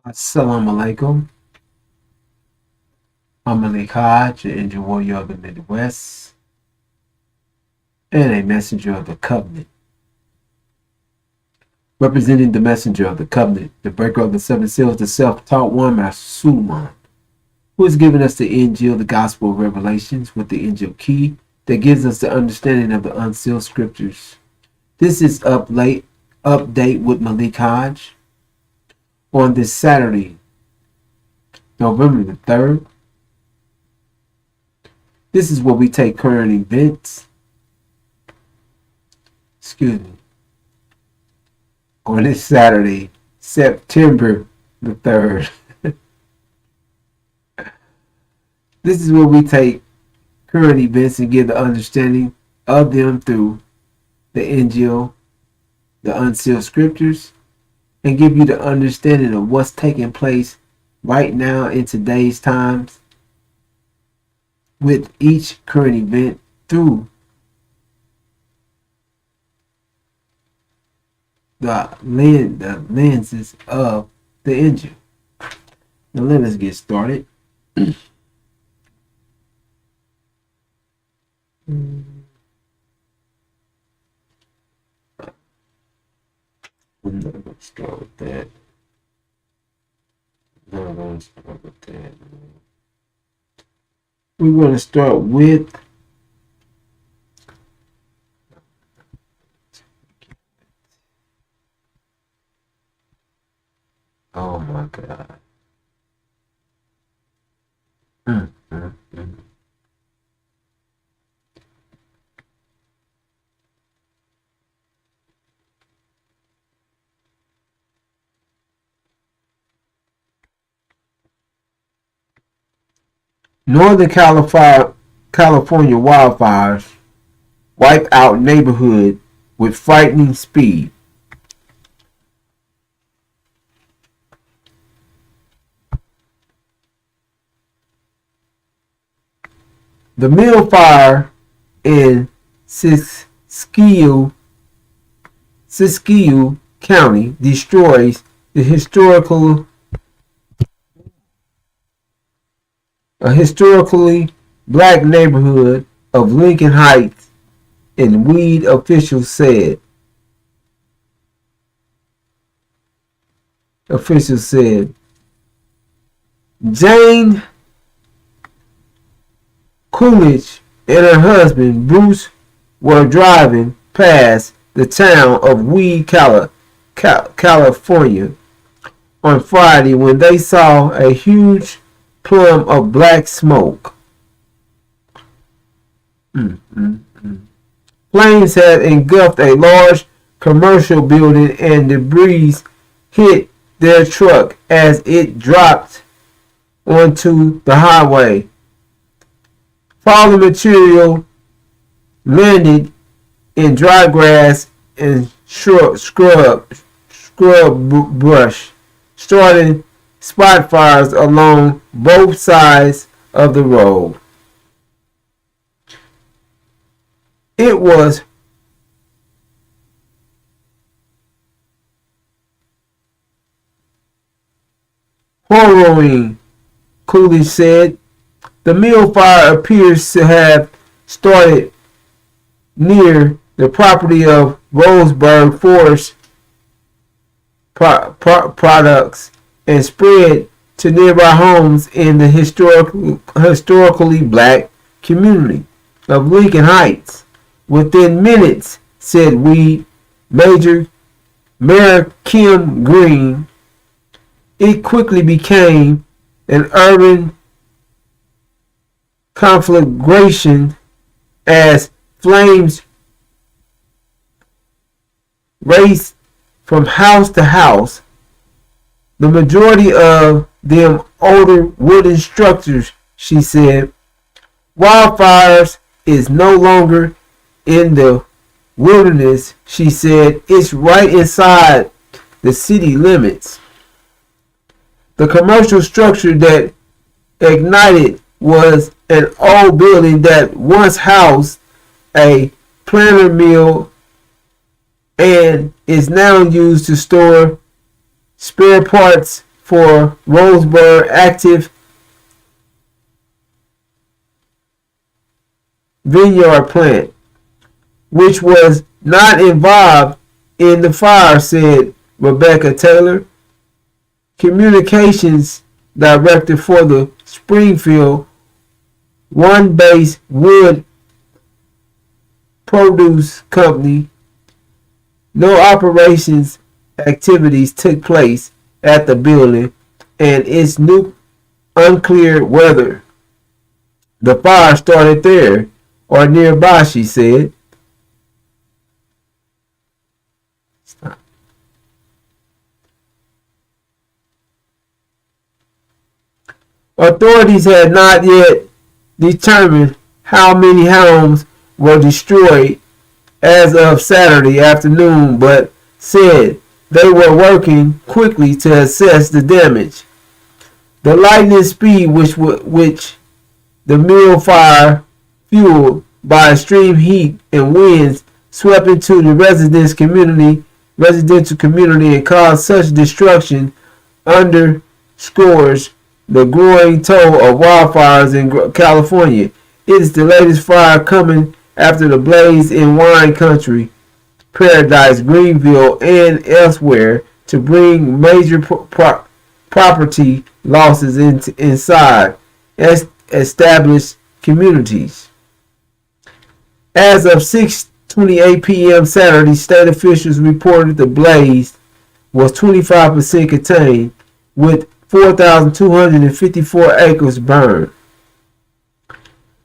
Assalamu alaikum. I'm Malik Hodge, an angel warrior of the Midwest, and a messenger of the covenant. Representing the messenger of the covenant, the breaker of the seven seals, the self-taught one, Master Suleiman, who has given us the Injil, the Gospel of Revelations, with the Injil key that gives us the understanding of the unsealed scriptures. This is Update with Malik Hodge on this Saturday, November the 3rd. This is where we take current events, on this Saturday, September the 3rd. This is where we take current events and give the understanding of them through the Injil, the unsealed scriptures, and give you the understanding of what's taking place right now in today's times with each current event through the lenses of the Injil. Now let us get started. I'm not going to start with that. We're going to start with oh my God. Northern California wildfires wipe out neighborhood with frightening speed. The mill fire in Siskiyou County destroys the historically black neighborhood of Lincoln Heights, and weed officials said. Jane Coolidge and her husband Bruce were driving past the town of Weed, California on Friday when they saw a huge plume of black smoke. Flames had engulfed a large commercial building and debris hit their truck as it dropped onto the highway. Fallen material landed in dry grass and scrub brush, starting spot fires along both sides of the road. It was harrowing, Coolidge said. The mill fire appears to have started near the property of Roseburg Forest Products and spread to nearby homes in the historically black community of Lincoln Heights. Within minutes, said Weed Mayor Kim Green, it quickly became an urban conflagration as flames raced from house to house, the majority of them older wooden structures, she said. Wildfires is no longer in the wilderness, she said. It's right inside the city limits. The commercial structure that ignited was an old building that once housed a planter mill and is now used to store spare parts for Roseburg active vineyard plant, which was not involved in the fire, said Rebecca Taylor, communications director for the Springfield One Base Wood Produce Company. No operations activities took place at the building, and it's unclear whether the fire started there or nearby, she said. Authorities had not yet determined how many homes were destroyed as of Saturday afternoon, but said they were working quickly to assess the damage. The lightning speed which the mill fire, fueled by extreme heat and winds, swept into the residential community and caused such destruction underscores the growing toll of wildfires in California. It is the latest fire coming after the blaze in wine country, Paradise, Greenville, and elsewhere to bring major property losses inside established communities. As of 6:28 p.m. Saturday, state officials reported the blaze was 25% contained, with 4,254 acres burned.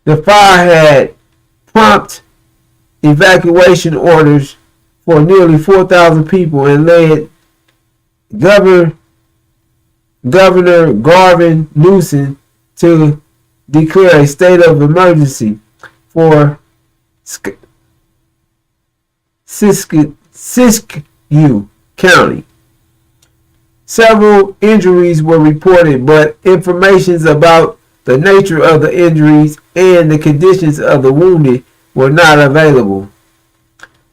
The fire had prompt evacuation orders for nearly 4,000 people and led Governor Gavin Newsom to declare a state of emergency for Siskiyou County. Several injuries were reported, but information about the nature of the injuries and the conditions of the wounded were not available.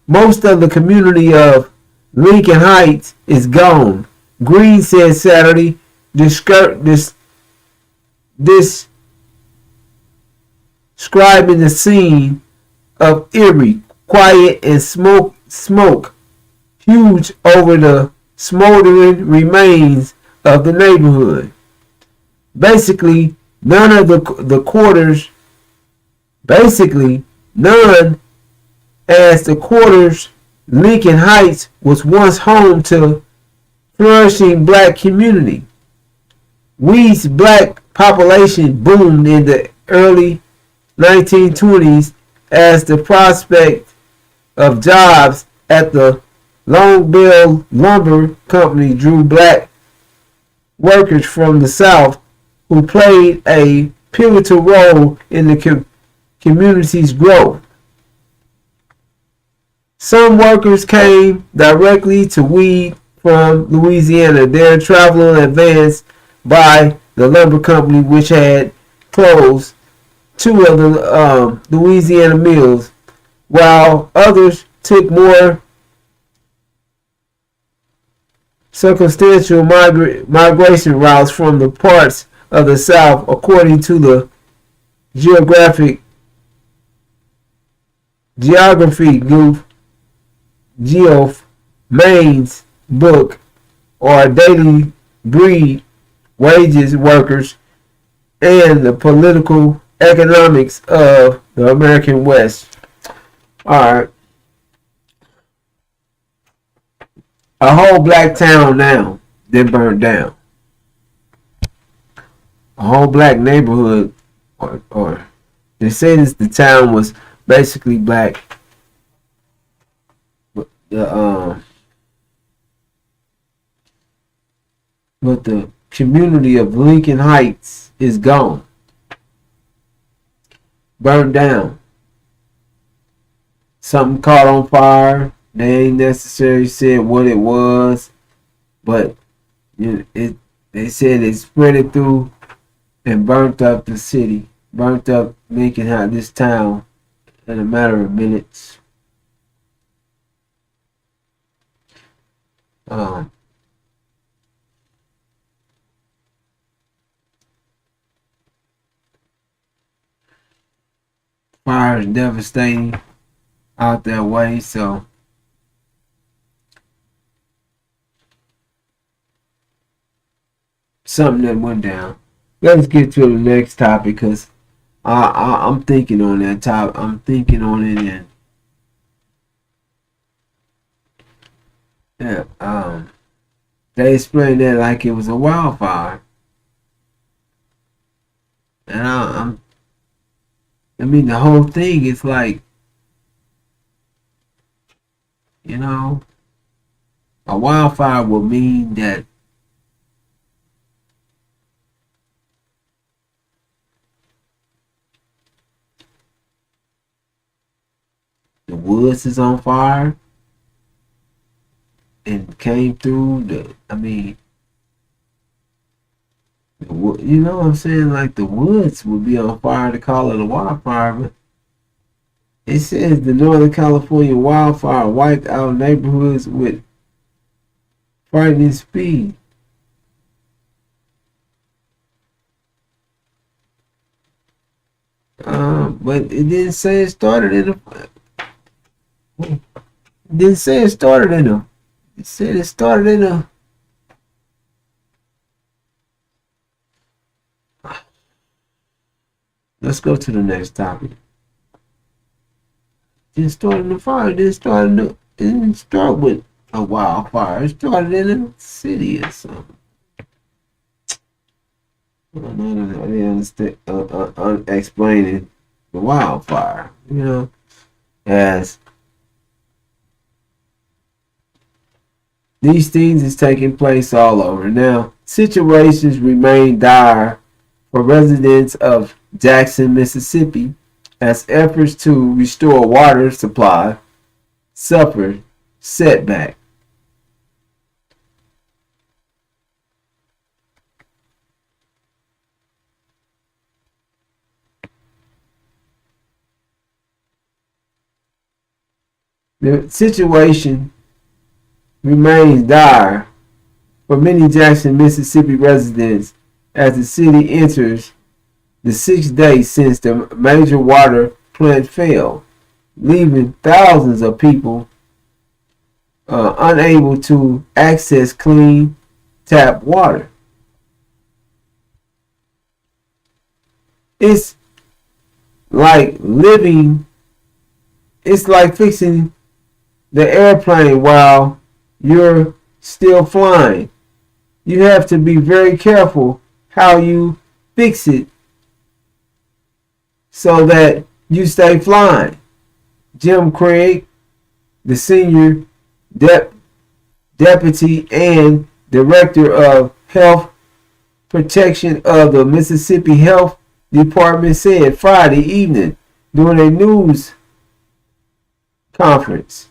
Most of the community of Lincoln Heights is gone, Green said Saturday, describing the scene of eerie, quiet, and smoke huge over the smoldering remains of the neighborhood. Basically, none as the quarters Lincoln Heights was once home to flourishing black community. Weed's black population boomed in the early 1920s as the prospect of jobs at the Longbill Lumber Company drew black workers from the South who played a pivotal role in the community's growth. Some workers came directly to Weed from Louisiana, their travel in advance by the lumber company, which had closed two of the Louisiana mills, while others took more circumstantial migration routes from the parts of the South, according to the Geography Group Geoff Maine's book, or Daily Breed, Wages Workers, and the Political Economics of the American West. Alright. A whole black town now then burned down. A whole black neighborhood, or they say this, the town was basically black. But the community of Lincoln Heights is gone. Burned down. Something caught on fire. They ain't necessarily said what it was, but they said it spread it through and burnt up the city, burnt up Lincoln Heights, this town, in a matter of minutes. wildfires devastating out that way. So something that went down. Let's get to the next topic because I'm thinking on that topic. I'm thinking on it, and yeah, they explained that like it was a wildfire, and I mean the whole thing is like, you know, a wildfire will mean that the woods is on fire and came through the. I mean, you know what I'm saying? Like the woods would be on fire to call it a wildfire, but it says the Northern California wildfire wiped out neighborhoods with frightening speed. But it didn't say it started in a. It didn't say it started in a. It said it started in a. Let's go to the next topic. It didn't start in the fire. It didn't start with a wildfire. It started in a city or something. I didn't understand explaining the wildfire. You know, as these things is taking place all over. Now, situations remain dire for residents of Jackson, Mississippi, as efforts to restore water supply suffered setback. The situation remains dire for many Jackson, Mississippi residents as the city enters the sixth day since the major water plant failed, leaving thousands of people unable to access clean tap water. It's like living, it's like fixing the airplane while you're still flying. You have to be very careful how you fix it so that you stay flying. Jim Craig, the senior deputy and director of health protection of the Mississippi Health Department, said Friday evening during a news conference.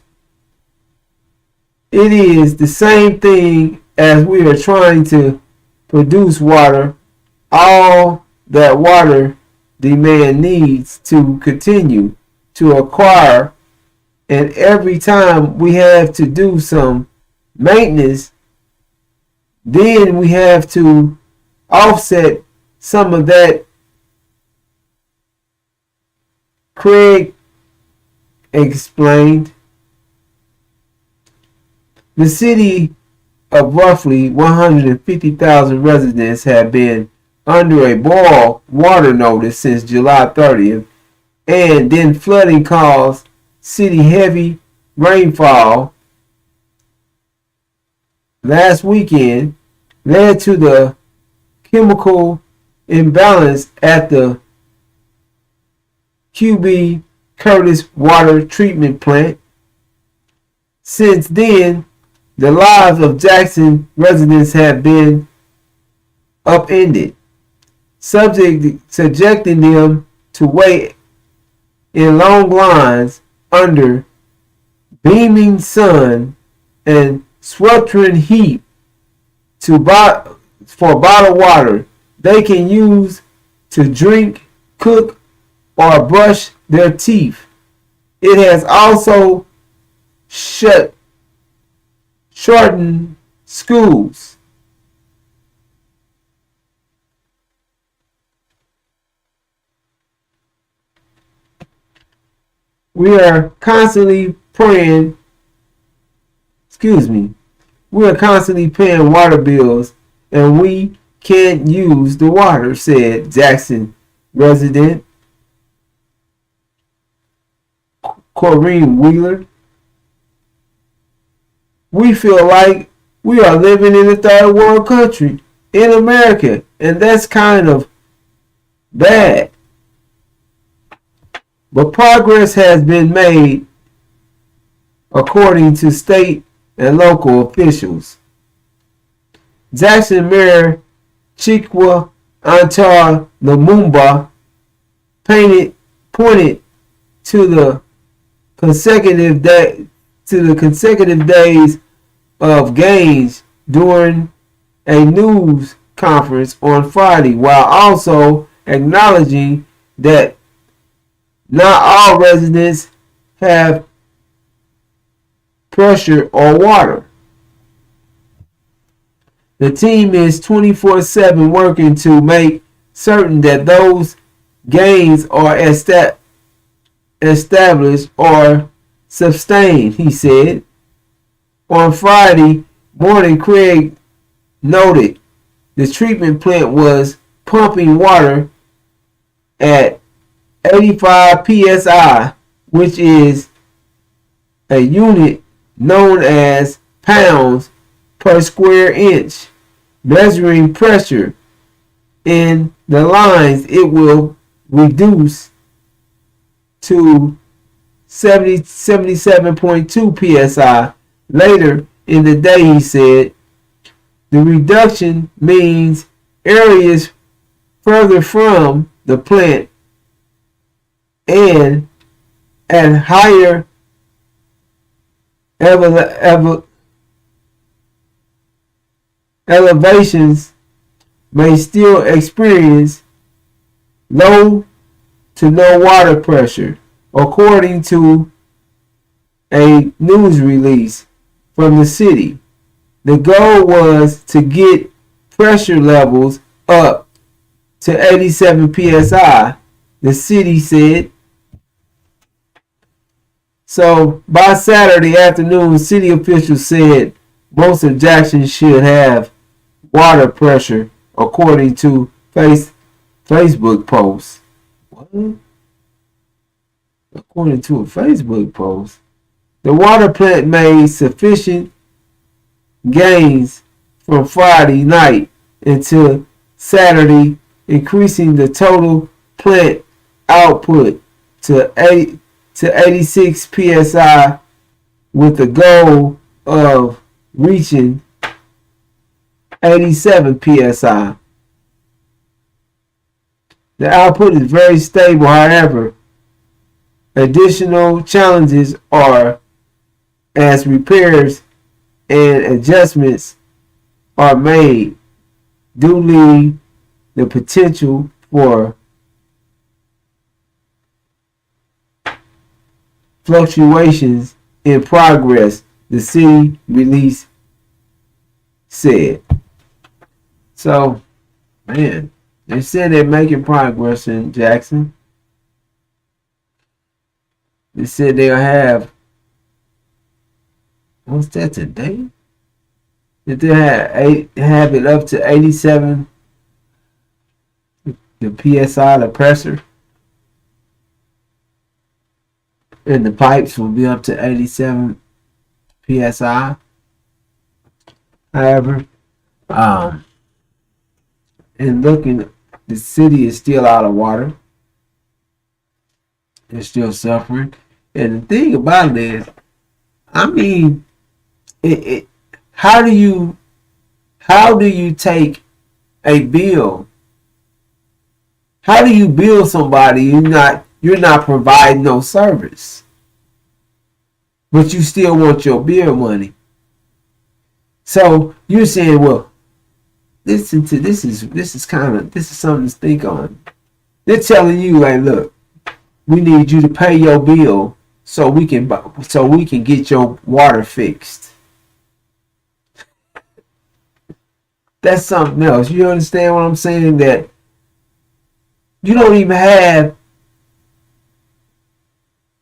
It is the same thing as we are trying to produce water. All that water demand needs to continue to acquire, and every time we have to do some maintenance, then we have to offset some of that. Craig explained. The city of roughly 150,000 residents have been under a boil water notice since July 30th, and then flooding caused city heavy rainfall last weekend led to the chemical imbalance at the QB Curtis water treatment plant. Since then, the lives of Jackson residents have been upended, subjecting them to wait in long lines under beaming sun and sweltering heat for bottled water they can use to drink, cook, or brush their teeth. It has also shortened schools. We are constantly praying, excuse me, we are constantly paying water bills and we can't use the water, said Jackson resident Corrine Wheeler. We feel like we are living in a third world country in America, and that's kind of bad. But progress has been made according to state and local officials. Jackson Mayor Chikwa Antar Lumumba pointed to the consecutive days of gains during a news conference on Friday, while also acknowledging that not all residents have pressure or water. The team is 24/7 working to make certain that those gains are established or sustained, he said. On Friday morning, Craig noted the treatment plant was pumping water at 85 psi, which is a unit known as pounds per square inch, measuring pressure in the lines. It will reduce to 77.2 psi later in the day, he said. The reduction means areas further from the plant and at higher elevations may still experience low to no water pressure, according to a news release from the city. The goal was to get pressure levels up to 87 psi, the city said. So by Saturday afternoon, city officials said most of Jackson should have water pressure, according to Facebook posts. What? According to a Facebook post, the water plant made sufficient gains from Friday night until Saturday, increasing the total plant output to 86 psi, with the goal of reaching 87 psi. The output is very stable, however. Additional challenges are as repairs and adjustments are made, do leave the potential for fluctuations in progress, the city release said. So, man, they said they're making progress in Jackson. They said they'll have, what's that today? That they have it up to 87, the PSI, the pressure. And the pipes will be up to 87 PSI. However, and looking, the city is still out of water. They're still suffering. And the thing about it is, I mean, how do you take a bill? How do you bill somebody you're not providing no service, but you still want your bill money? So you're saying, well, listen to this is something to think on. They're telling you, like, look, we need you to pay your bill so we can get your water fixed. That's something else. You understand what I'm saying? That you don't even have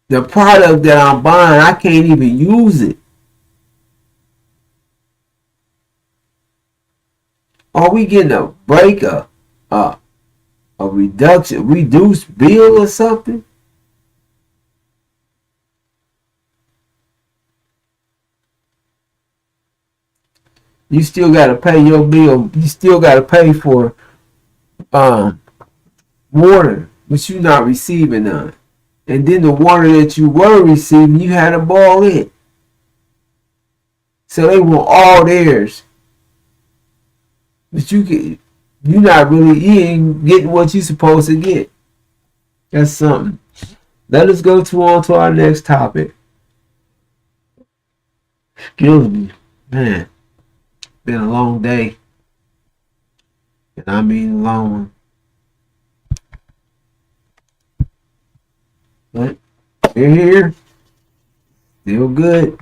the product that I'm buying, I can't even use it. Are we getting a break, a reduced bill or something? You still got to pay your bill. You still got to pay for um, water, but you're not receiving none. And then the water that you were receiving, you had to boil it. So they want all theirs, but you're not really eating, getting what you're supposed to get. That's something. Let us go on to our next topic. Excuse me, man. Been a long day, and I mean long. But we're here, still good.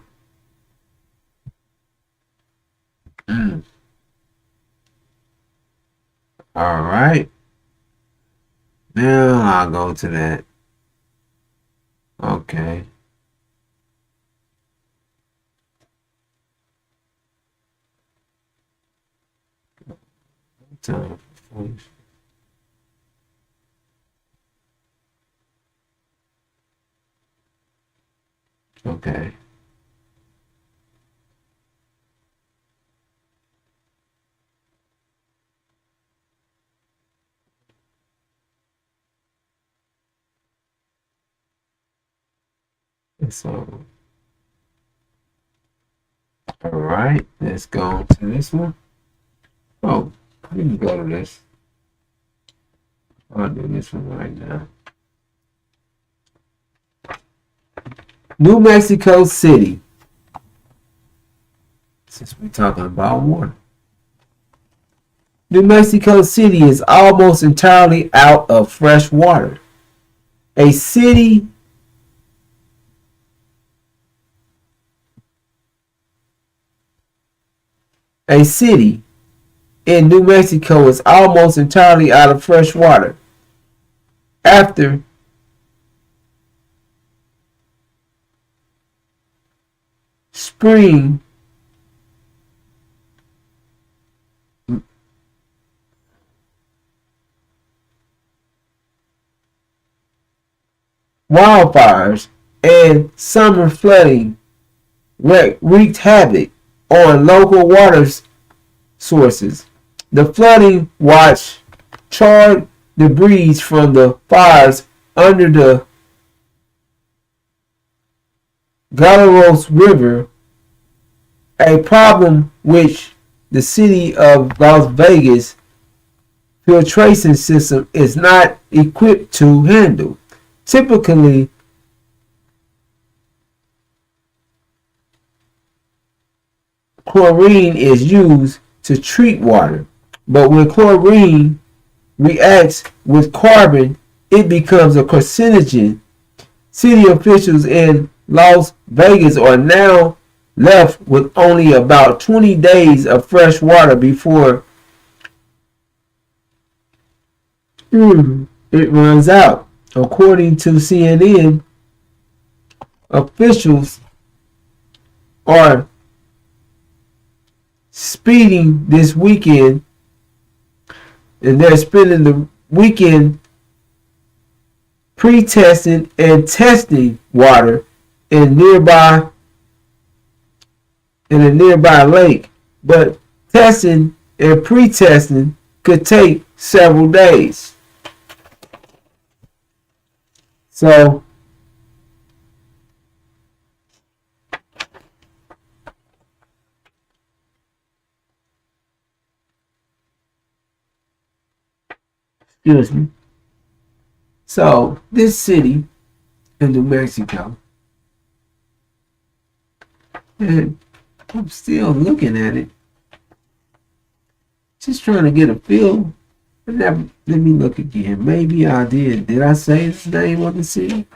All right. Now I'll go to that. Okay. Time. Okay. So, all right. Let's go on to this one. Oh, we can go to this. I'll do this one right now. New Mexico City. Since we're talking about water. New Mexico City is almost entirely out of fresh water. A city in New Mexico is almost entirely out of fresh water after spring wildfires and summer flooding wreaked havoc on local water sources. The flooding watch charred debris from the fires under the Galaros River, a problem which the city of Las Vegas filtration system is not equipped to handle. Typically, chlorine is used to treat water, but when chlorine reacts with carbon, it becomes a carcinogen. City officials in Las Vegas are now left with only about 20 days of fresh water before it runs out. According to CNN, officials are speeding this weekend, and they're spending the weekend pre-testing and testing water in a nearby lake. But testing and pre-testing could take several days. So excuse me. So this city in New Mexico, and I'm still looking at it, just trying to get a feel. Let me look again. Maybe I did. Did I say the name of the city?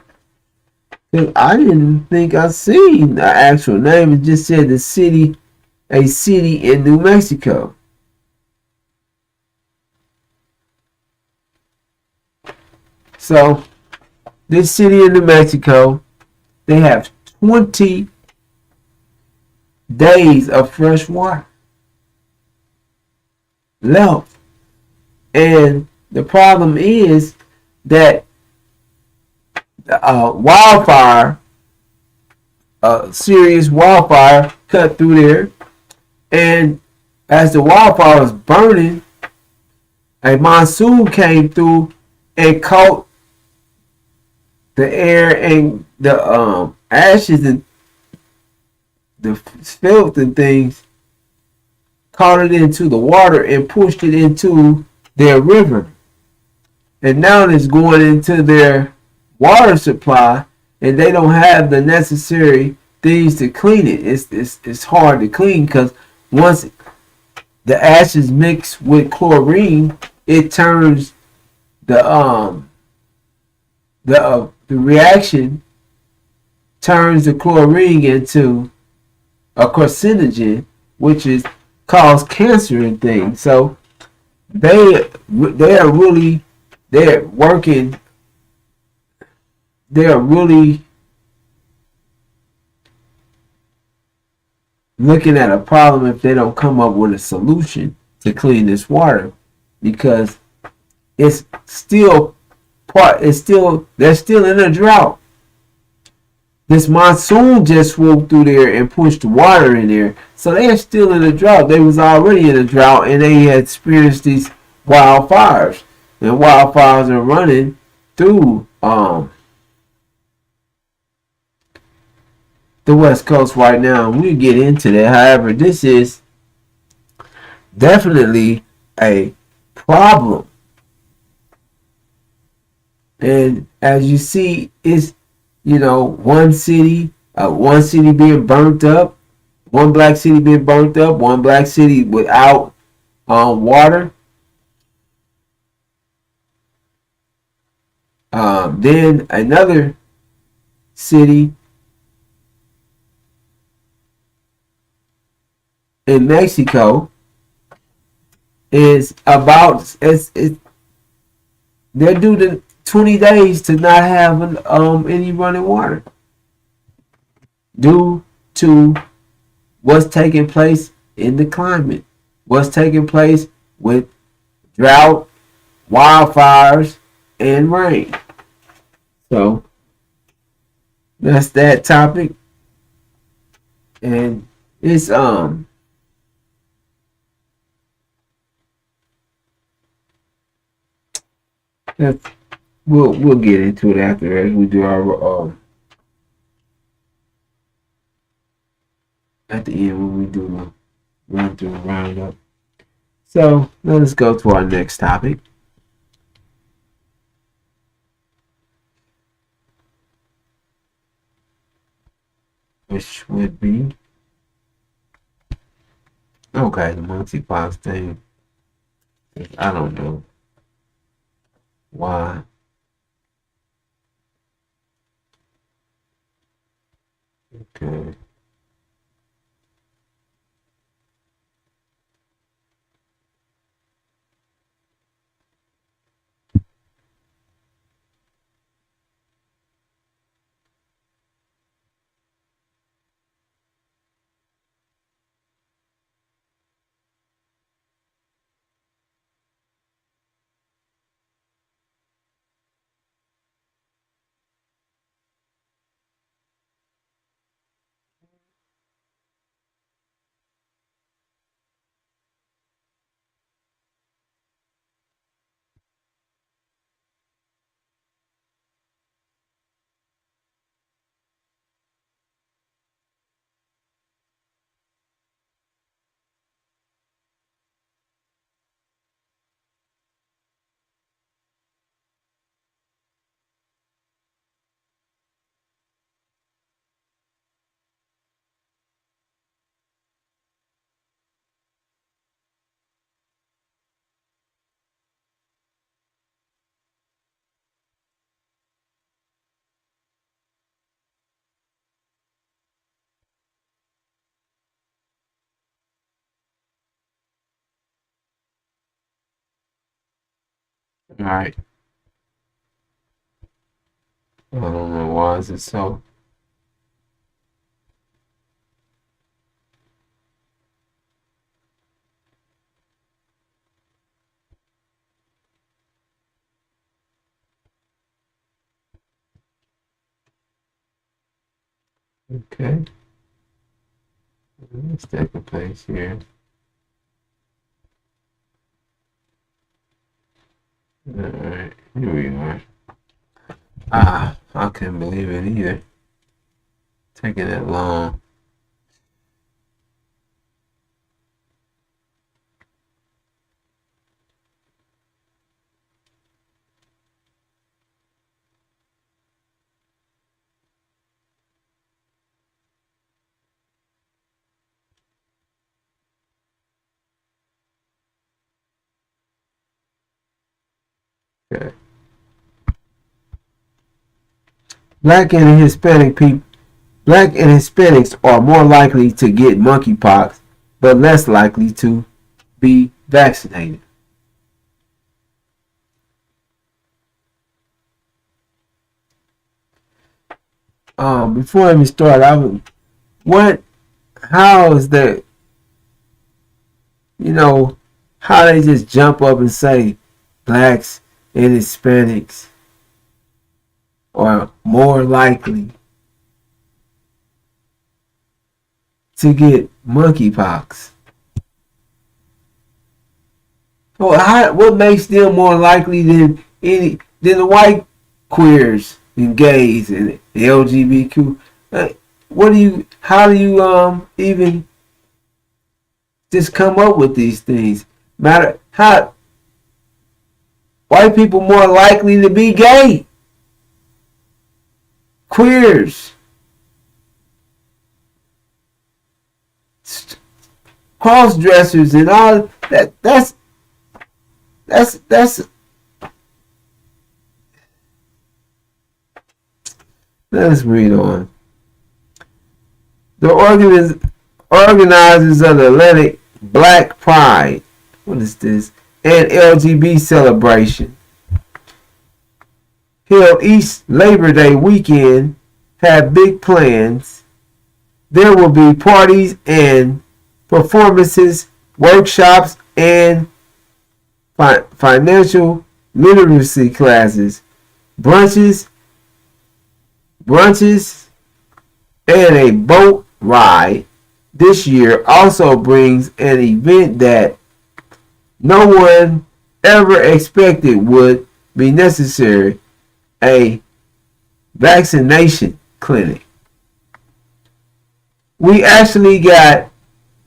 I didn't think I seen the actual name. It just said the city, a city in New Mexico. So, this city in New Mexico they have 20 days of fresh water left. And the problem is that wildfire, serious wildfire, cut through there. And as the wildfire was burning, a monsoon came through and caught the air and the ashes and the filth and things, caught it into the water and pushed it into their river. And now it's going into their water supply, and they don't have the necessary things to clean it. It's hard to clean because once the ashes mix with chlorine, it turns the reaction turns the chlorine into a carcinogen, which is cause cancer and things. So they are really they're working. They are really looking at a problem if they don't come up with a solution to clean this water, because it's still they're still in a drought. This monsoon just swooped through there and pushed water in there, so they're still in a drought. They was already in a drought, and they had experienced these wildfires. And wildfires are running through the West Coast right now. We get into that. However, this is definitely a problem. And as you see, it's one city being burnt up, one black city being burnt up, one black city without water. Then another city in Mexico is about they're due to 20 days to not have any running water due to what's taking place in the climate, what's taking place with drought, wildfires, and rain. So that's that topic, and it's that's, we'll get into it after as we do our at the end when we do the run through roundup. So let us go to our next topic, which would be okay, the monkeypox thing. I don't know why. Okay. All right. I don't know why is it so. Okay. Let's take a place here. Alright, here we are. I couldn't believe it either. Taking that long. Okay. Black and Hispanic people, Black and Hispanics are more likely to get monkeypox, but less likely to be vaccinated. Before I even start, how is that, how they just jump up and say blacks and Hispanics are more likely to get monkeypox? Well, what makes them more likely than the white queers and gays and LGBTQ? How do you even just come up with these things? Matter how white people more likely to be gay, queers, cross dressers, and all that. That's. Let's read on. The organizers of the Atlantic Black Pride, what is this, and LGBT celebration, held each Labor Day weekend, have big plans. There will be parties and performances, workshops, and financial literacy classes, brunches, and a boat ride. This year also brings an event that no one ever expected would be necessary: a vaccination clinic. We actually got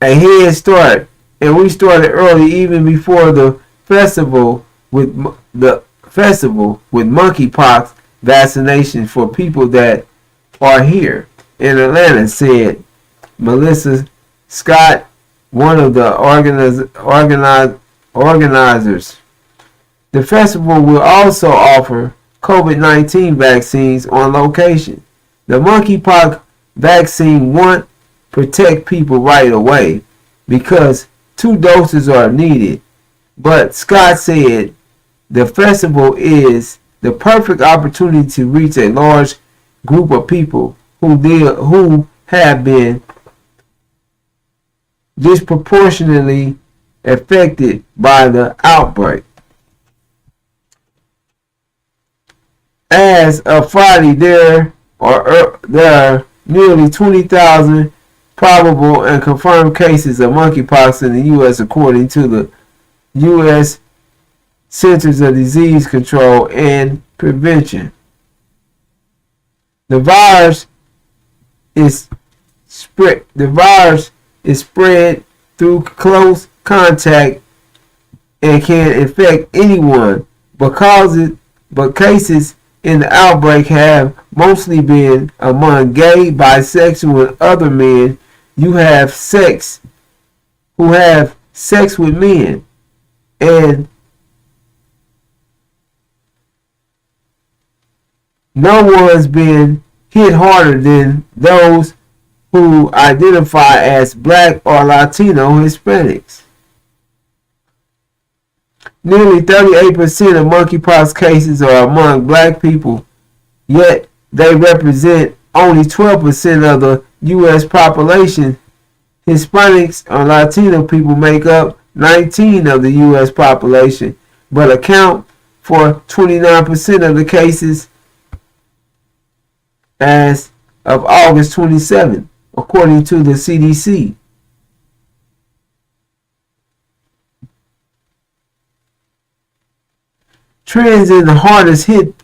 a head start, and we started early, even before the festival with monkeypox vaccination for people that are here in Atlanta, said Melissa Scott, one of the organizers. The festival will also offer COVID-19 vaccines on location. The monkeypox vaccine won't protect people right away because 2 doses are needed, but Scott said the festival is the perfect opportunity to reach a large group of people who have been disproportionately affected by the outbreak. As of Friday, there are nearly 20,000 probable and confirmed cases of monkeypox in the U.S., according to the U.S. Centers of Disease Control and Prevention. The virus is spread through close contact and can infect anyone, but cases in the outbreak have mostly been among gay, bisexual, and other men who have sex with men, and no one's been hit harder than those who identify as Black or Latino Hispanics. Nearly 38% of monkeypox cases are among Black people, yet they represent only 12% of the U.S. population. Hispanics or Latino people make up 19% of the U.S. population, but account for 29% of the cases, as of August 27th, according to the CDC. Trends in the hardest hit.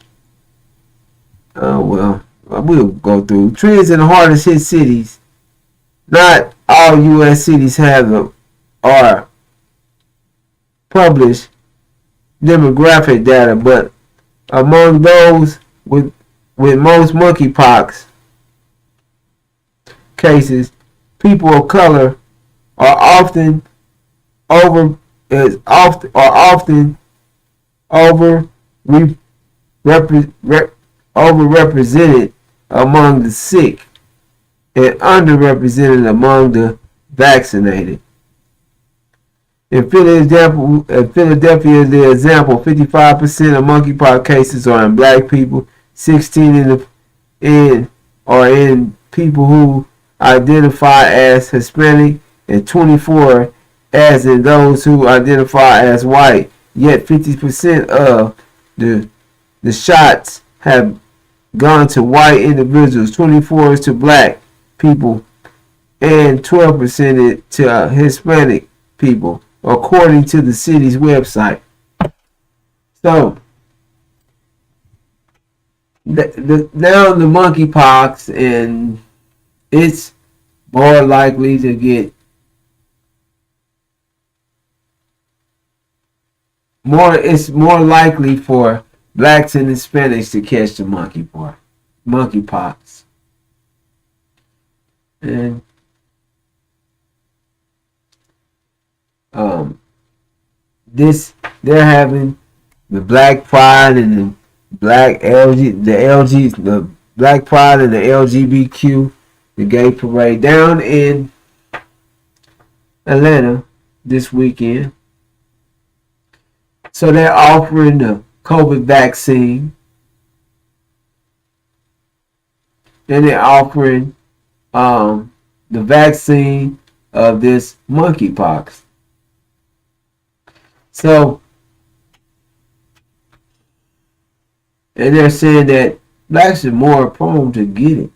We'll go through trends in the hardest hit cities. Not all U.S. cities have or publish demographic data, but among those with most monkeypox cases, people of color are often over overrepresented among the sick and underrepresented among the vaccinated. In Philadelphia, the example, 55% of monkeypox cases are in black people, 16 are in people who identify as Hispanic, and 24 as in those who identify as white. Yet 50% of the shots have gone to white individuals, 24 is to black people, and 12% to Hispanic people, according to the city's website. So, now the monkeypox, and it's more likely to get it's more likely for blacks and Hispanics to catch the monkeypox. And they're having the Black Pride and the Black the Black Pride and the LGBTQ, the gay parade down in Atlanta this weekend. So they're offering the COVID vaccine, and they're offering the vaccine of this monkeypox. So, and they're saying that blacks are more prone to get it,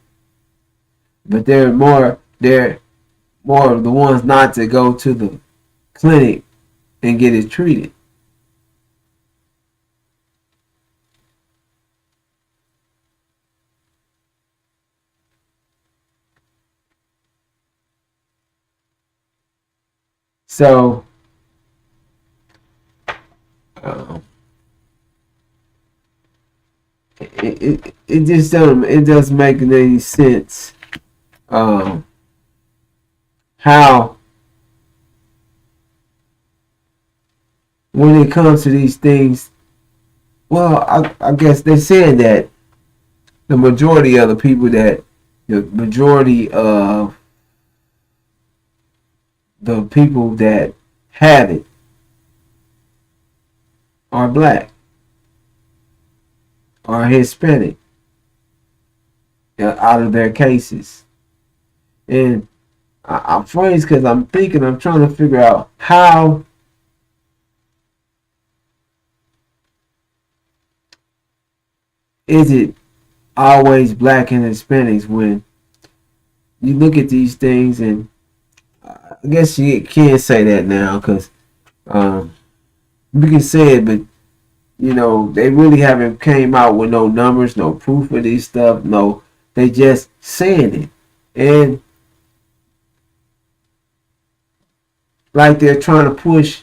but they're more of the ones not to go to the clinic and get it treated. So, it just doesn't make any sense how, when it comes to these things, well, I guess they're saying that the majority of the people that have it are black or Hispanic out of their cases. And I'm phrased because I'm trying to figure out how is it always black and Hispanics when you look at these things. And I guess you can't say that now because we can say it, but they really haven't came out with no numbers, no proof of this stuff. No, they just saying it, and like they're trying to push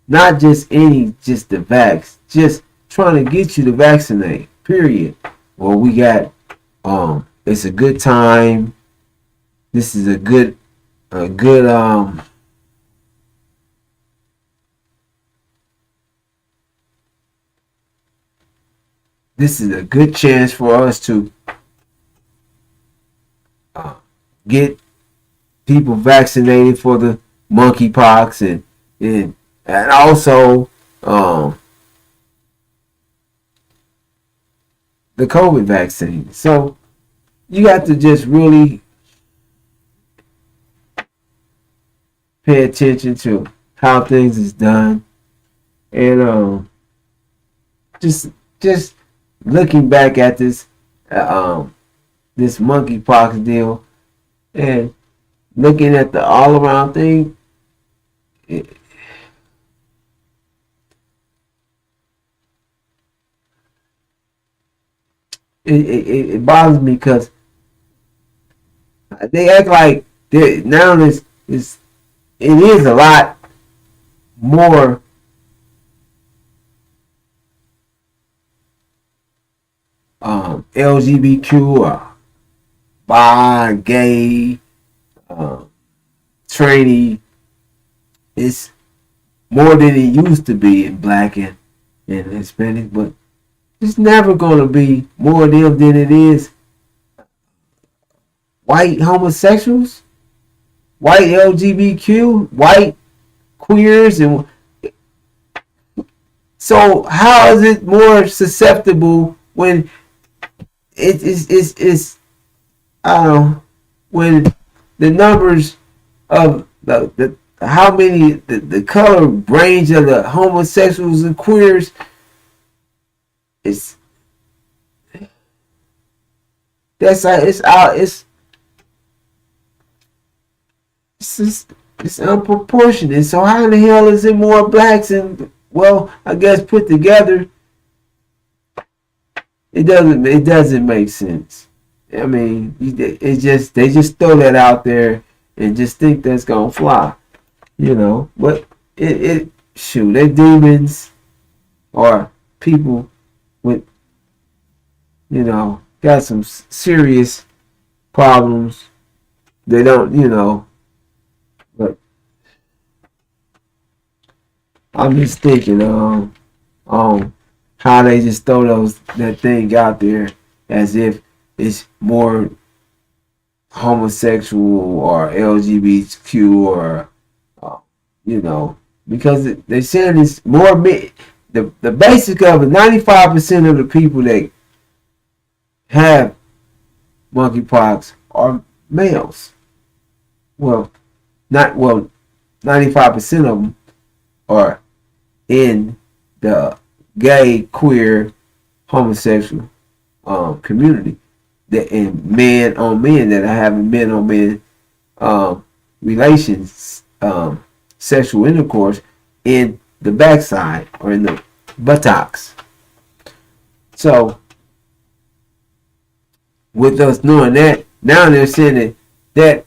not just the vax, just trying to get you to vaccinate. Period. Well, we got it's a good time. This is a good this is a good chance for us to get people vaccinated for the monkeypox and also the COVID vaccine. So you got to just really pay attention to how things is done, and just looking back at this this monkeypox deal, and looking at the all around thing, it, it bothers me because they act like now it is a lot more LGBTQ or bi, gay, tranny. It's more than it used to be in black and Hispanic, but it's never gonna be more of them than it is white homosexuals, white LGBTQ, white queers, and so how is it more susceptible when it's I don't know, when the numbers of the how many the color range of the homosexuals and queers is that's it's out it's unproportionate. So how in the hell is it more blacks and well I guess put together it doesn't make sense. I mean they just throw that out there and just think that's gonna fly, But it shoot, they're demons or people with got some serious problems. They don't, but I'm just thinking, how they just throw that thing out there as if it's more homosexual or LGBTQ or uh, because they said it's more the basic of it. 95% of the people that have monkeypox are males. Well, 95% of them are in the gay, queer, homosexual community. That and men on men that are having men on men relations, sexual intercourse in the backside or in the buttocks. So with us knowing that, now they're saying that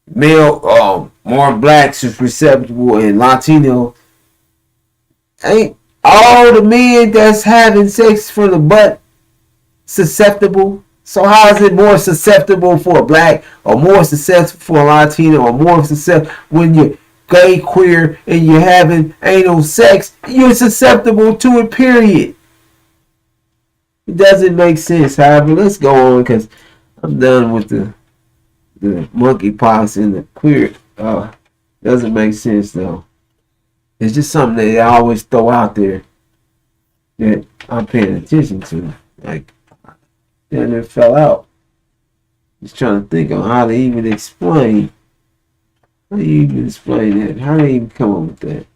male more blacks is susceptible and Latino ain't all the men that's having sex from the butt susceptible. So how is it more susceptible for a black or more susceptible for a Latino or more susceptible when you're gay, queer, and you're having anal sex? You're susceptible to it, period. It doesn't make sense. However, let's go on because I'm done with the monkeypox and the queer. Doesn't make sense though. It's just something that they always throw out there that I'm paying attention to. Like, then it fell out. Just trying to think of how to even explain. How do you even explain that? How do you even come up with that?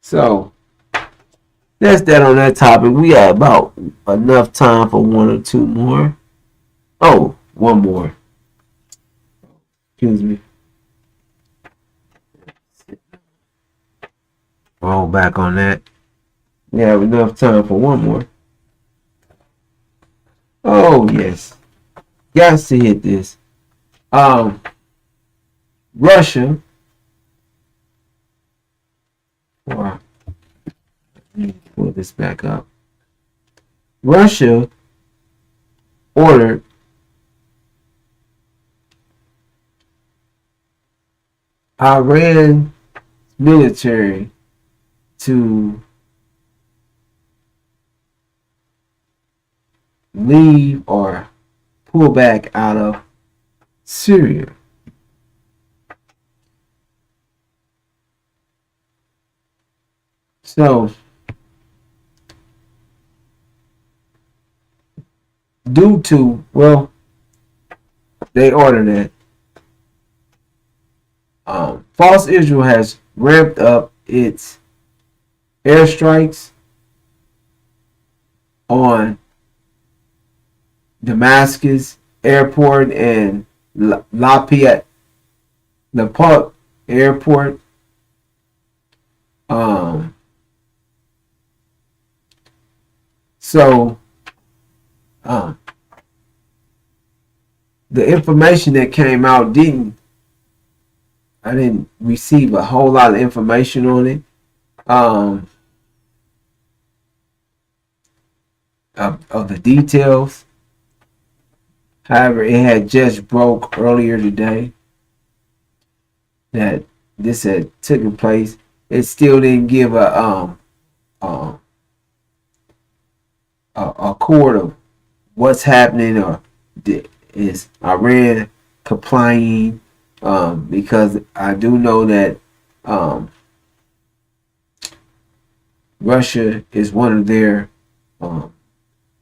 So, that's that on that topic. We have about enough time for one or two more. Oh, one more. Excuse me. Roll back on that. We have enough time for one more. Oh yes, got to hit this. Russia, or pull this back up. Russia ordered Iran military to leave or pull back out of Syria. So, due to, well, they ordered it. False Israel has ramped up its airstrikes on Damascus Airport and Lafayette Airport. Um, so um, the information that came out I didn't receive a whole lot of information on it. Of the details. However, it had just broke earlier today that this had taken place. It still didn't give a chord of what's happening, or is Iran complying, because I do know that Russia is one of their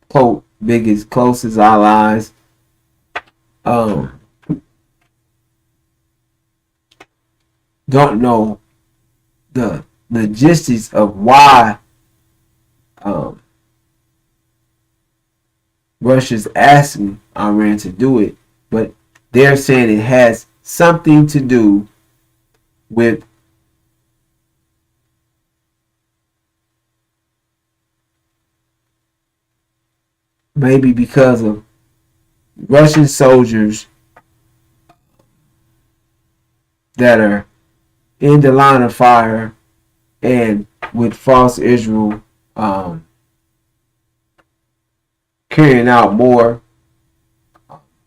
quote biggest, closest allies. Don't know the logistics of why Russia's asking Iran to do it, but they're saying it has something to do with maybe because of Russian soldiers that are in the line of fire, and with false Israel carrying out more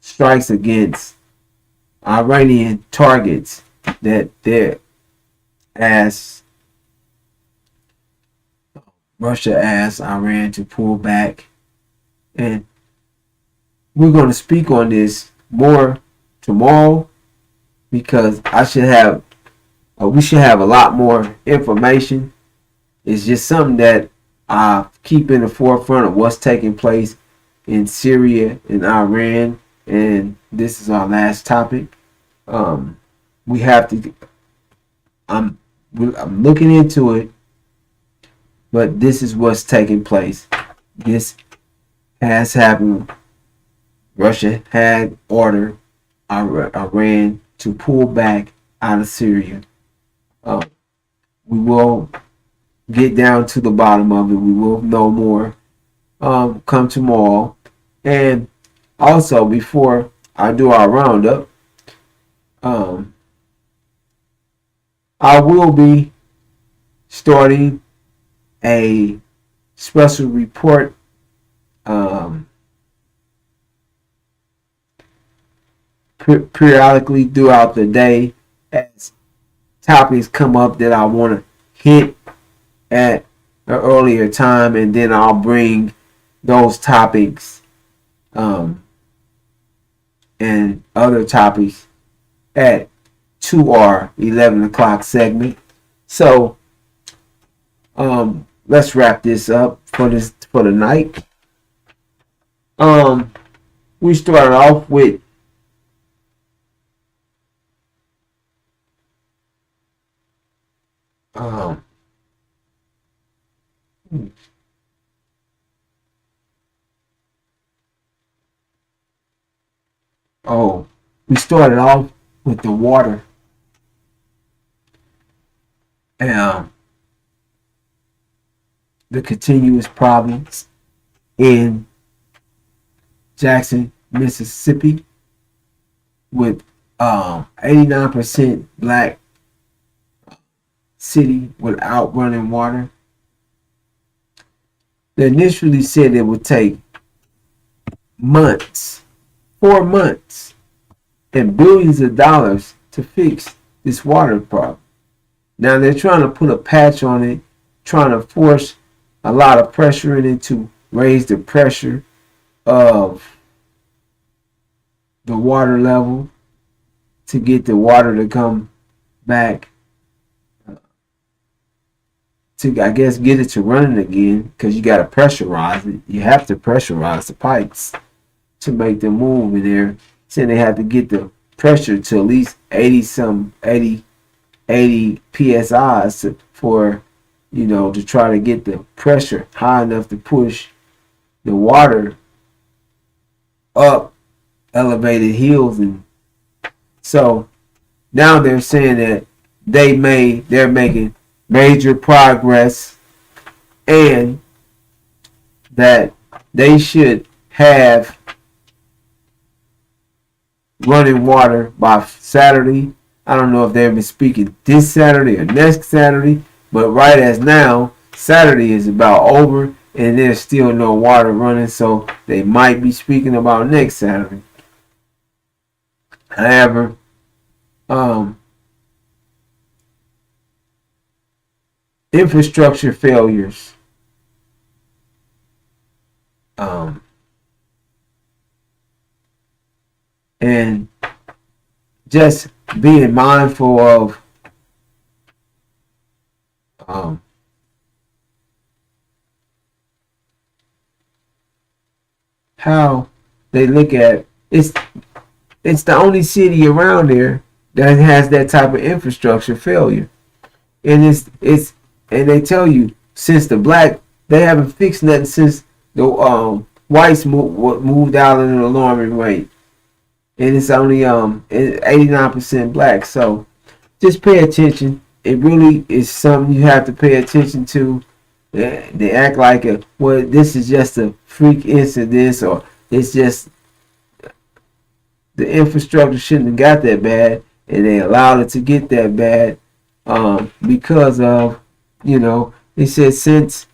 strikes against Iranian targets, that Russia asked Iran to pull back. And we're going to speak on this more tomorrow, because we should have a lot more information. It's just something that I keep in the forefront of what's taking place in Syria and Iran. And this is our last topic. We have to. I'm looking into it, but this is what's taking place. This has happened. Russia had ordered Iran to pull back out of Syria. We will get down to the bottom of it. We will know more come tomorrow. And also, before I do our roundup, I will be starting a special report periodically throughout the day as topics come up that I want to hit at an earlier time, and then I'll bring those topics and other topics to our 11 o'clock segment. So let's wrap this up for the night. We started off with we started off with the water and the continuous problems in Jackson, Mississippi, with 89% black city without running water. They initially said it would take months, 4 months, and billions of dollars to fix this water problem. Now they're trying to put a patch on it, trying to force a lot of pressure in it to raise the pressure of the water level to get the water to come back, to, I guess, get it to running again, because you got to pressurize it. You have to pressurize the pipes to make them move in there. Saying they have to get the pressure to at least 80 psi for, to try to get the pressure high enough to push the water up elevated hills, and so now they're saying that they're making major progress, and that they should have running water by Saturday. I don't know if they'll be speaking this Saturday or next Saturday, but right as now, Saturday is about over and there's still no water running, so they might be speaking about next Saturday. However, infrastructure failures, um, and just being mindful of um, how they look at it's the only city around there that has that type of infrastructure failure, and it's and they tell you since they haven't fixed nothing since the whites moved out in an alarming rate, and it's only 89% black. So just pay attention. It really is something you have to pay attention to. They act like well, this is just a freak incident, or it's just the infrastructure shouldn't have got that bad, and they allowed it to get that bad because of, they said since,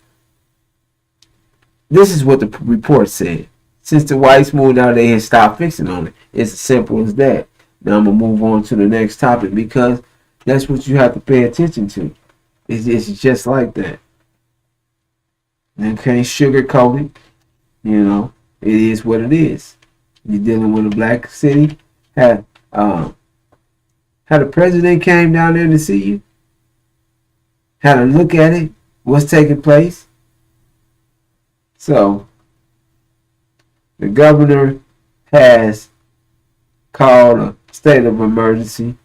this is what the report said, since the whites moved out, they had stopped fixing on it. It's as simple as that. Now I'm going to move on to the next topic, because that's what you have to pay attention to. It's just like that. You can't sugarcoat it. It is what it is. You're dealing with a black city. Had the president came down there to see you, had a look at it, what's taking place. So the governor has called a state of emergency,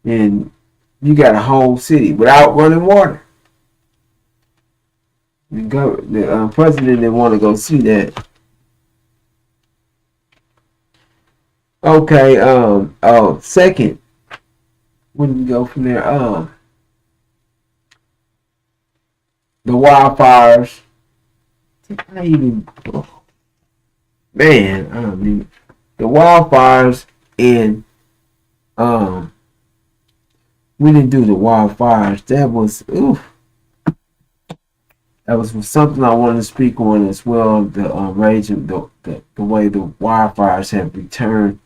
and you got a whole city without running water. The president didn't want to go see that. Okay, second, where did we go from there? The wildfires. I even, man, I don't mean the wildfires, and we didn't do the wildfires. That was That was something I wanted to speak on as well. The rage and the way the wildfires have returned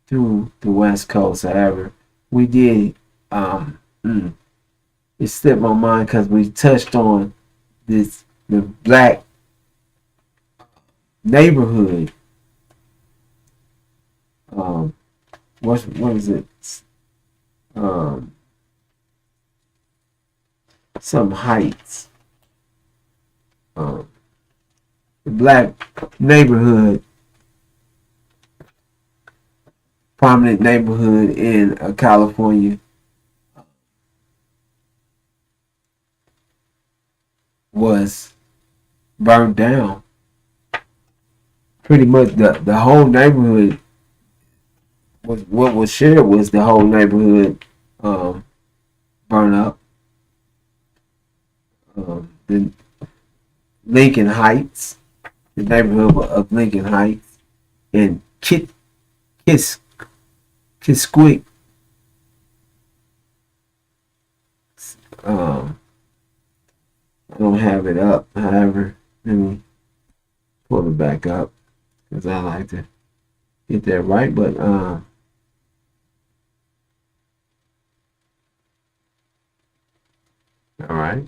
to the West Coast. However, we did it slipped my mind because we touched on the black neighborhood. What is it? Some Heights. The black neighborhood, prominent neighborhood in California, was burned down. Pretty much the whole neighborhood was, what was shared was the whole neighborhood burned up. The Lincoln Heights, the neighborhood of Lincoln Heights, and Kisquick. I don't have it up. However, let me pull it back up because I like to get that right. But all right.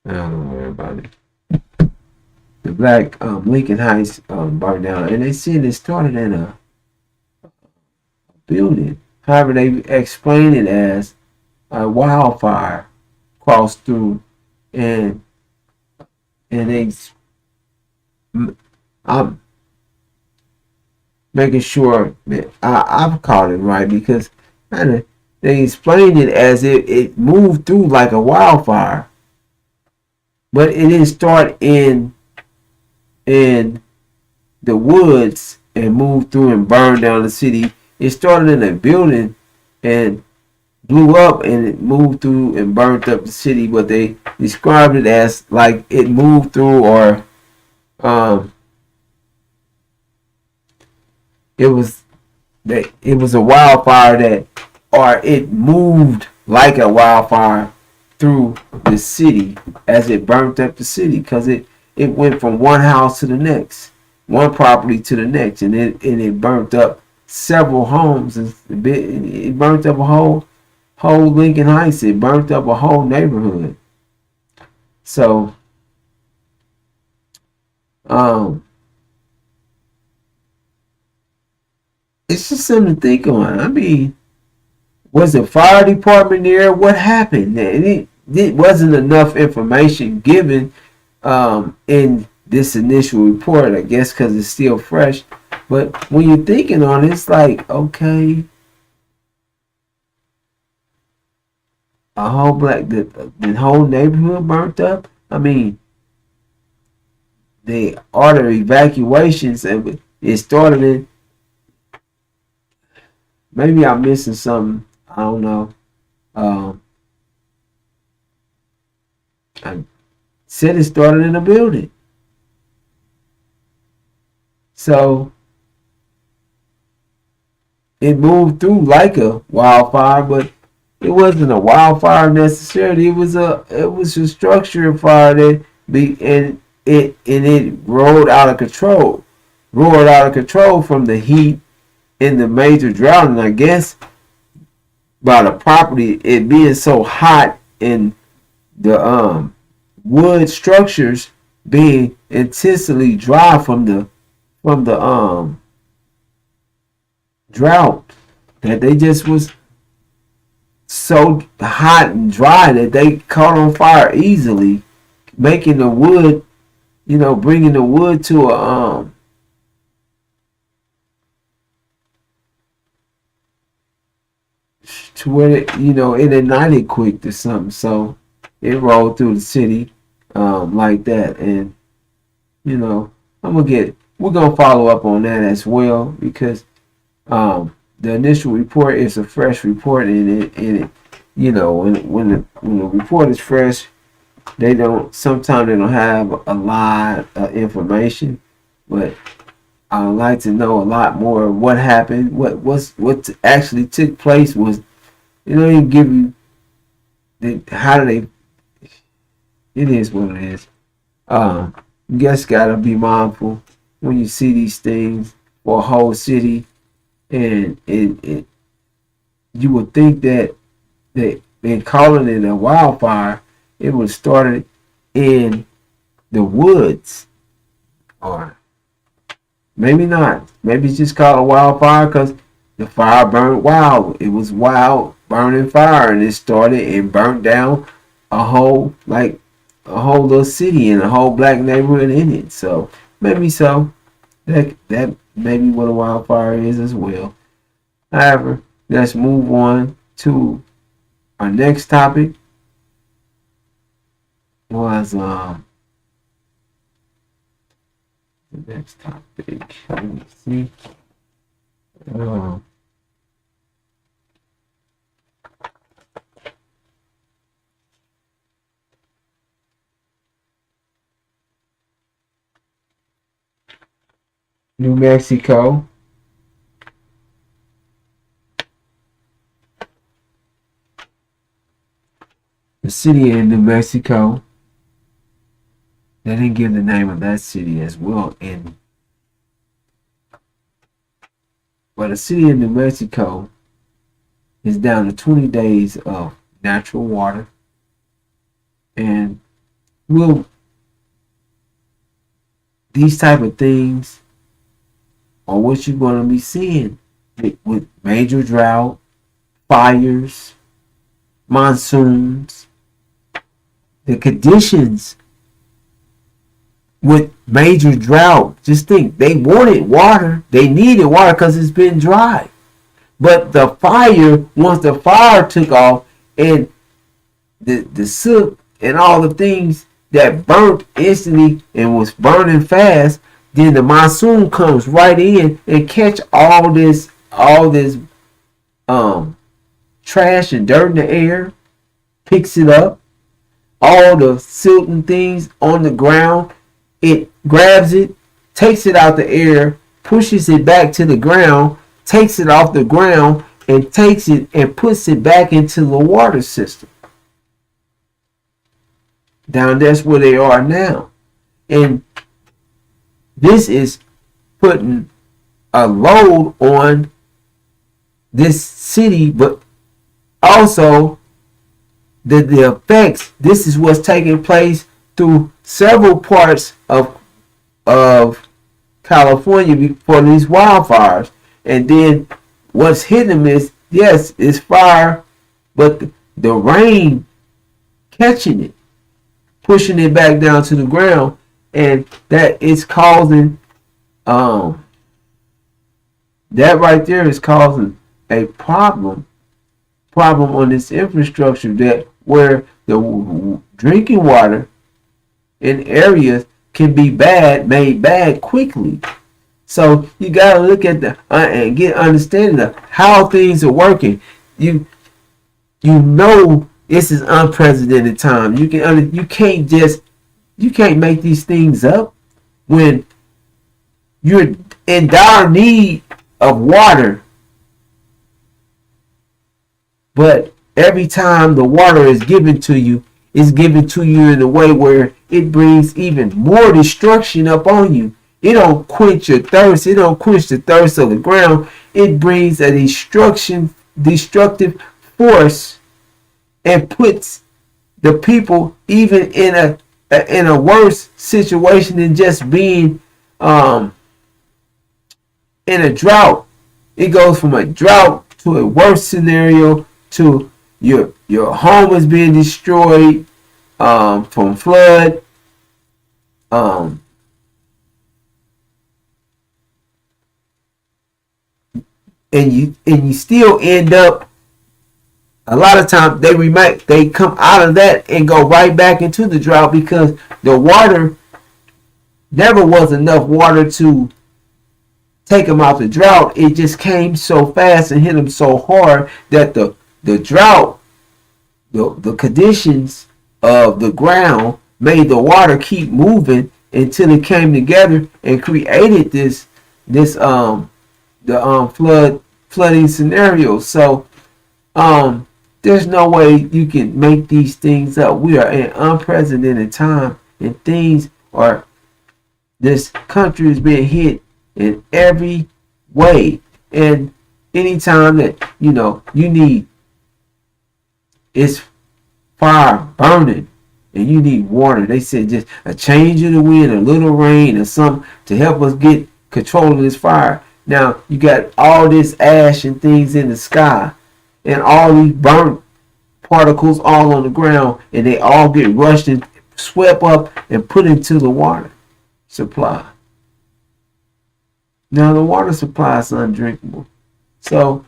I don't worry about it. The black Lincoln Heights burned down, and they said it started in a building. However, they explain it as a wildfire crossed through, and they making sure that I've caught it right, because they explained it as it moved through like a wildfire, but it didn't start in the woods and move through and burn down the city. It started in a building and blew up, and it moved through and burnt up the city. But they described it as like it moved through, or um, it was it was a wildfire that, or it moved like a wildfire through the city as it burnt up the city, because it went from one house to the next, one property to the next, and it burnt up several homes. It burnt up a whole Lincoln Heights. It burnt up a whole neighborhood. So um, it's just something to think on. I mean, was the fire department there? What happened? It wasn't enough information given in this initial report, I guess, because it's still fresh. But when you're thinking on it, it's like, okay, the whole neighborhood burnt up. I mean, they ordered evacuations, and it started in. Maybe I'm missing something. I don't know. Um, I said it started in a building. So it moved through like a wildfire, but it wasn't a wildfire necessarily. It was a structure fire that it rolled out of control. Roared out of control from the heat and the major drought, and I guess by the property it being so hot and the wood structures being intensely dry from the drought, that they just was so hot and dry that they caught on fire easily, making the wood, bringing the wood to where it ignited quick or something. So it rolled through the city like that, and you know we're gonna follow up on that as well, because the initial report is a fresh report, and it when the report is fresh, sometimes they don't have a lot of information, but I would like to know a lot more of what happened, what actually took place. Was even give you how do they? It is what it is. You just gotta be mindful when you see these things for a whole city, and you would think that they calling it a wildfire, it was started in the woods, or maybe not. Maybe it's just called a wildfire because the fire burned wild. It was wild burning fire, and it started and burnt down a whole little city and a whole black neighborhood in it. So maybe so. That may be what a wildfire is as well. However, let's move on to our next topic. Was the next topic? Let me see. New Mexico. The city in New Mexico. They didn't give the name of that city as well, but the city in New Mexico is down to 20 days of natural water, and these type of things are what you're going to be seeing with major drought, fires, monsoons. The conditions with major drought. Just think, they wanted water. They needed water because it's been dry. But the fire, once the fire took off and the soot and all the things that burnt instantly and was burning fast, then the monsoon comes right in and catch all this trash and dirt in the air, picks it up, all the silt and things on the ground, it grabs it, takes it out the air, pushes it back to the ground, takes it off the ground, and takes it and puts it back into the water system. Down that's where they are now. And this is putting a load on this city, but also the effects. This is what's taking place through several parts of California for these wildfires. And then what's hitting them is, yes, it's fire, but the rain catching it, pushing it back down to the ground, and that is causing that right there is causing a problem on this infrastructure, that where the drinking water in areas can be made bad quickly. So you gotta look at the and get understanding of how things are working. You know this is unprecedented time. You can't make these things up when you're in dire need of water. But every time the water is given to you, it's given to you in a way where it brings even more destruction up on you. It don't quench your thirst. It don't quench the thirst of the ground. It brings a destructive force and puts the people even in a worse situation than just being in a drought. It goes from a drought to a worse scenario, to your home is being destroyed from flood. And you still end up, a lot of times they come out of that and go right back into the drought, because the water never was enough water to take them out the drought. It just came so fast and hit them so hard that the drought, the conditions of the ground made the water keep moving until it came together and created flooding scenario. So there's no way you can make these things up. We are in unprecedented time, and this country is being hit in every way. And anytime that you need, it's fire burning and you need water, they said just a change of the wind, a little rain or something to help us get control of this fire. Now you got all this ash and things in the sky and all these burnt particles all on the ground, and they all get rushed and swept up and put into the water supply. Now the water supply is undrinkable. So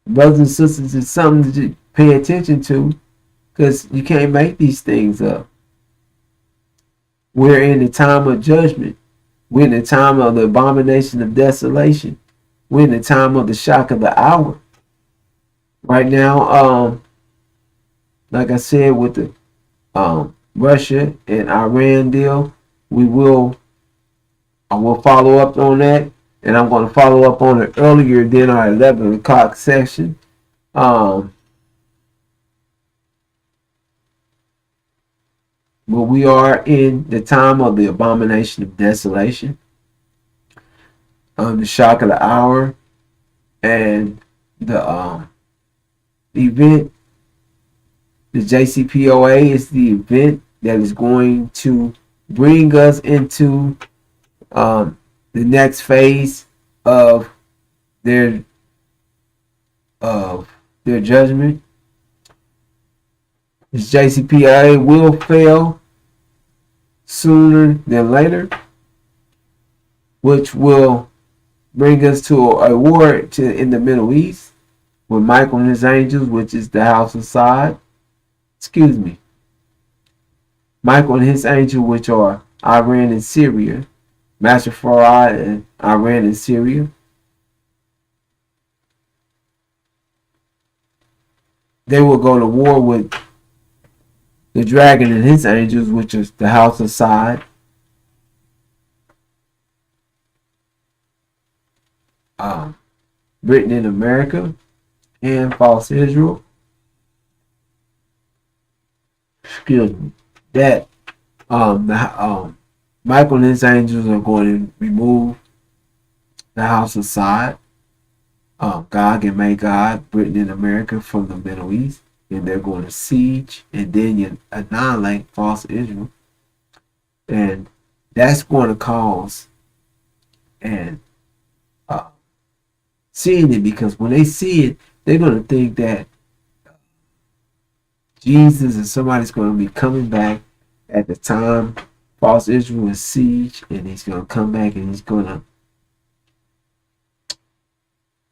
brothers and sisters, it's something to pay attention to, because you can't make these things up. We're in the time of judgment. We're in the time of the abomination of desolation. We're in the time of the shock of the hour. Right now, like I said, with the Russia and Iran deal, I will follow up on that, and I'm going to follow up on it earlier than our 11 o'clock session. But we are in the time of the abomination of desolation, the shock of the hour, and the event. The JCPOA is the event that is going to bring us into the next phase of their judgment. This JCPOA will fail sooner than later, which will bring us to a war in the Middle East with Michael and his angels, which is the house of Sod. Excuse me. Michael and his angel, which are Iran and Syria. Master Farad and Iran and Syria. They will go to war with the dragon and his angels, which is the house of Sod. Britain and America and false Israel. Excuse me. That Michael and his angels are going to remove the house of Sod, Gog and Magog, Britain and America from the Middle East, and they're going to siege and then annihilate false Israel, and that's going to cause and seeing it, because when they see it, they're going to think that Jesus and somebody's going to be coming back at the time false Israel is siege, and he's going to come back and he's going to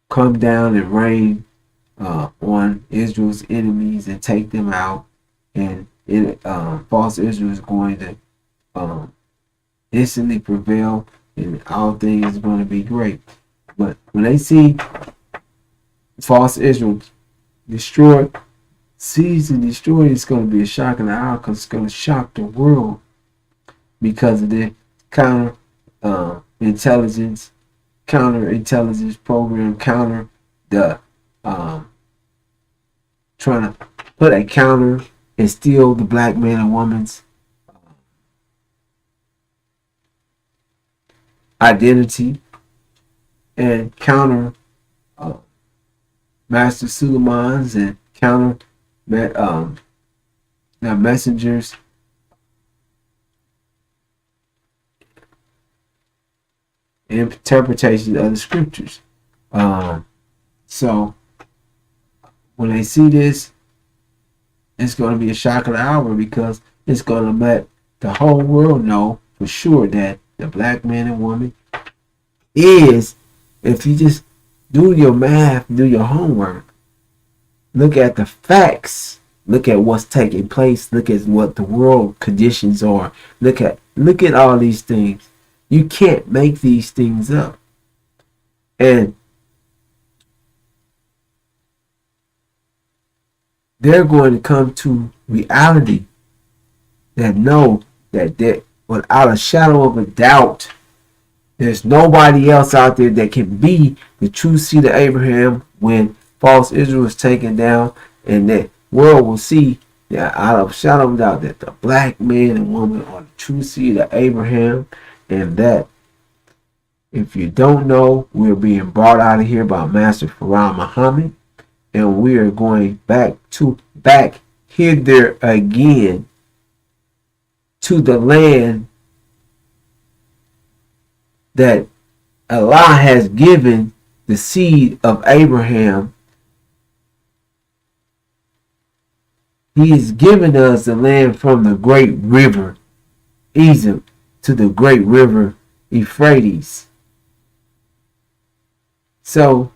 come down and reign on Israel's enemies and take them out, and false Israel is going to instantly prevail, and all things is going to be great. But when they see false Israel destroyed, seized and destroyed, it's going to be a shock in the hour, because it's going to shock the world because of the counterintelligence program, counter the trying to put a counter and steal the black man and woman's identity, and counter Master Suleiman's, and counter the messengers interpretation of the scriptures. So when they see this, it's going to be a shock of the hour, because it's going to let the whole world know for sure that the black man and woman is, if you just do your math, do your homework, look at the facts, look at what's taking place, look at what the world conditions are, look at all these things. You can't make these things up. And they're going to come to reality that know that without a shadow of a doubt, there's nobody else out there that can be the true seed of Abraham when false Israel is taken down, and the world will see that out of shadow of doubt that the black man and woman are the true seed of Abraham, and that if you don't know, we're being brought out of here by Master Farah Muhammad, and we are going back hither again to the land that Allah has given the seed of Abraham. He has given us the land from the great river Egypt to the great river Euphrates. So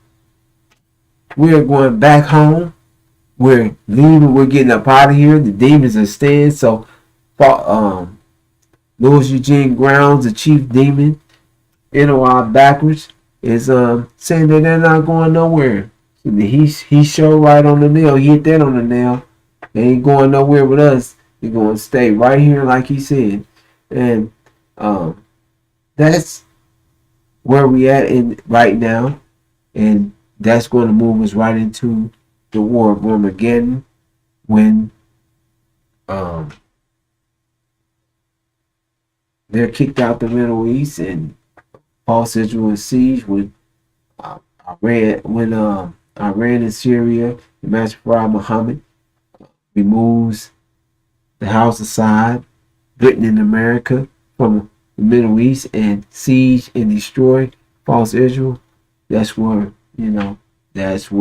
we're going back home. We're leaving. We're getting up out of here. The demons are staying. So Louis Eugene Grounds, the chief demon, NOI backwards, is saying that they're not going nowhere. He showed right on the nail. He hit that on the nail. They ain't going nowhere with us. They're going to stay right here, like he said. And that's where we at in right now. And that's going to move us right into the war of Armageddon, when they're kicked out the Middle East and false Israel is siege, when Iran and Syria, the Master Farah Muhammad removes the house of Sod, Britain and America from the Middle East, and siege and destroy false Israel. That's where that's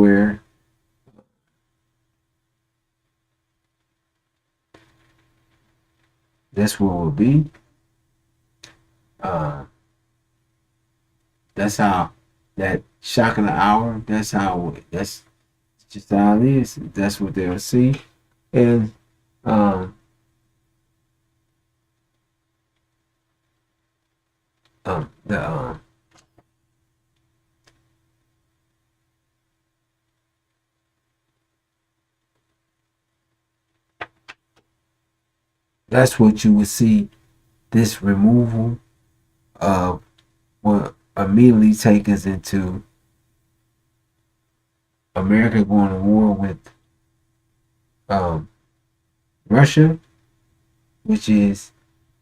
where we'll be. Uh, that's how that shock of the hour. That's just how it is. That's what they'll see, and um, the that's what you would see. This removal of will immediately take us into America going to war with um, Russia, which is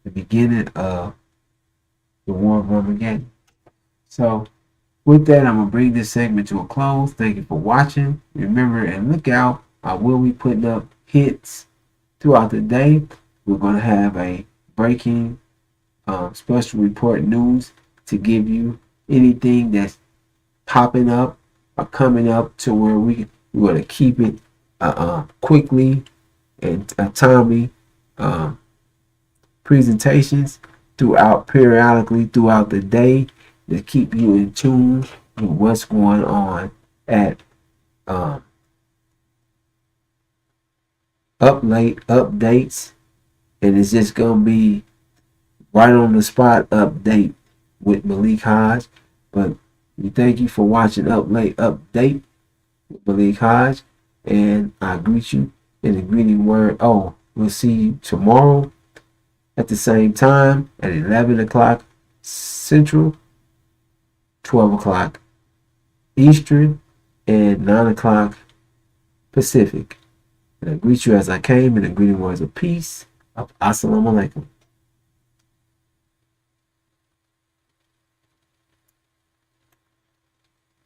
the beginning of the War of Armageddon. So, with that, I'm going to bring this segment to a close. Thank you for watching. Remember and look out. I will be putting up hits throughout the day. We're going to have a breaking special report news to give you anything that's popping up or coming up to where we're going to keep it quickly and timely presentations periodically throughout the day to keep you in tune with what's going on at up late updates, and it's just gonna be right on the spot update with Malik Hodge. But we thank you for watching Up Late Update with Malik Hodge, and I greet you in the greeting word. Oh, we'll see you tomorrow at the same time at 11 o'clock Central, 12 o'clock Eastern, and 9 o'clock Pacific. And I greet you as I came in the greeting words of peace. Assalamu alaikum.